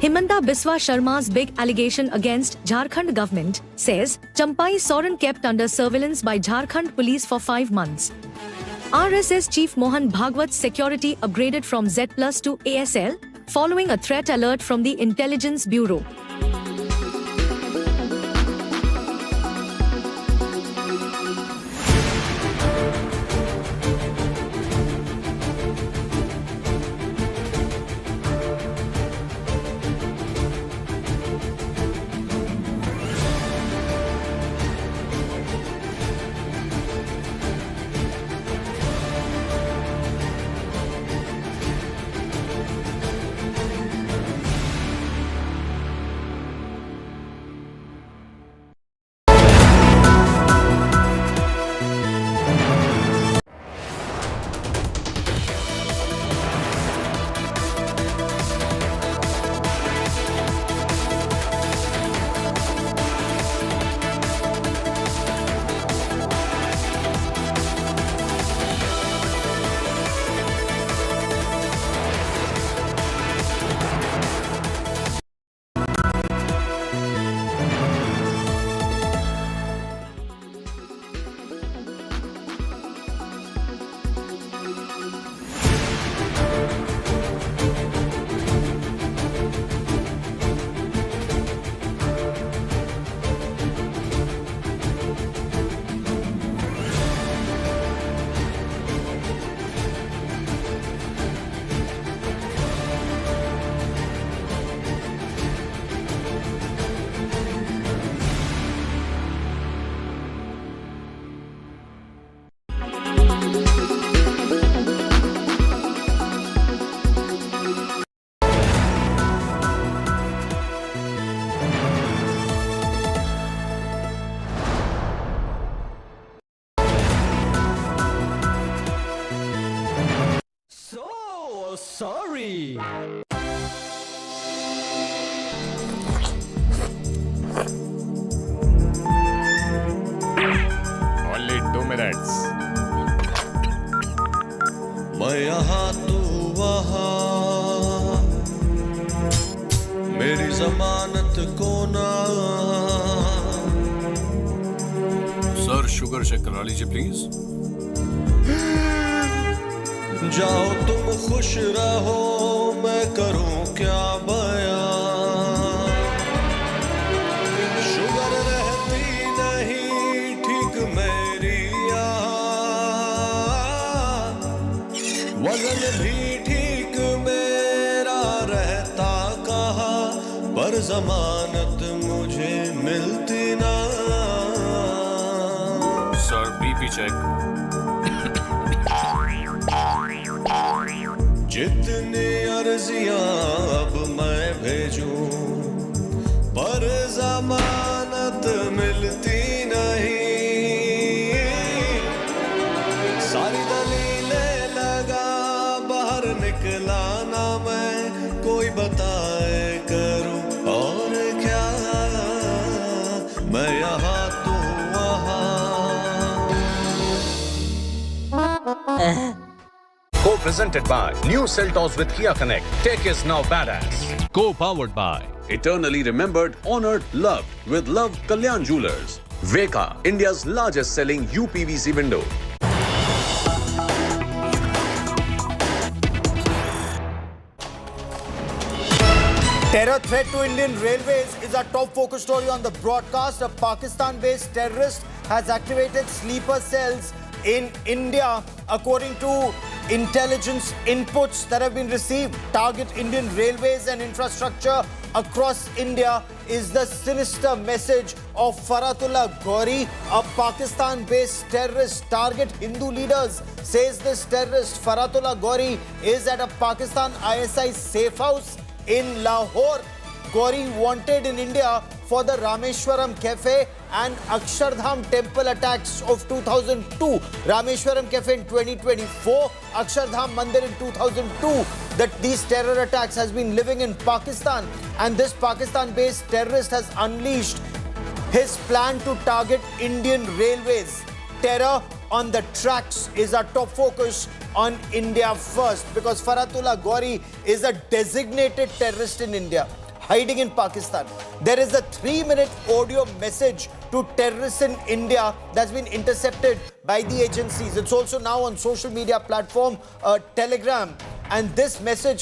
Himanta Biswa Sharma's big allegation against Jharkhand government, says Champai Soren kept under surveillance by Jharkhand police for 5 months. RSS Chief Mohan Bhagwat's security upgraded from Z+ to ASL, following a threat alert from the Intelligence Bureau. sorry. Only 2 minutes. मैं यहाँ तू वहाँ, मेरी जमानत को ना। Sir sugar check करा लीजिए प्लीज। जाओ तुम खुश रहो, मैं करूं क्या बयां। शुगर रहती नहीं ठीक मेरी यहाँ, वजन भी ठीक मेरा रहता कहाँ, पर जमानत मुझे मिलती ना। Sir BP check. जितनी अर्जियां अब मैं भेजूं, पर जमानत मिलती नहीं। सारी दलीलें लगा बाहर निकला ना मैं, कोई बताए करूं और क्या, मैं यहाँ तू वहाँ। Co-presented by New Seltos with Kia Connect. Tech is now badass. Co-powered by Eternally remembered, honored, loved with Love Kalyan Jewelers. Veka, India's largest selling UPVC window. Terror threat to Indian Railways is our top focus story on the broadcast. A Pakistan-based terrorist has activated sleeper cells in India. According to intelligence inputs that have been received, target Indian railways and infrastructure across India is the sinister message of Faratullah Gauri, a Pakistan-based terrorist. Target Hindu leaders, says this terrorist. Faratullah Gauri is at a Pakistan ISI safe house in Lahore. Gauri wanted in India for the Rameshwaram Cafe and Akshardham temple attacks of 2002. Rameshwaram Cafe in 2024, Akshardham Mandir in 2002. These terror attacks has been living in Pakistan, and this Pakistan-based terrorist has unleashed his plan to target Indian railways. Terror on the tracks is our top focus on India First, because Faratullah Gauri is a designated terrorist in India, hiding in Pakistan. There is a 3-minute audio message to terrorists in India that's been intercepted by the agencies. It's also now on social media platform Telegram, and this message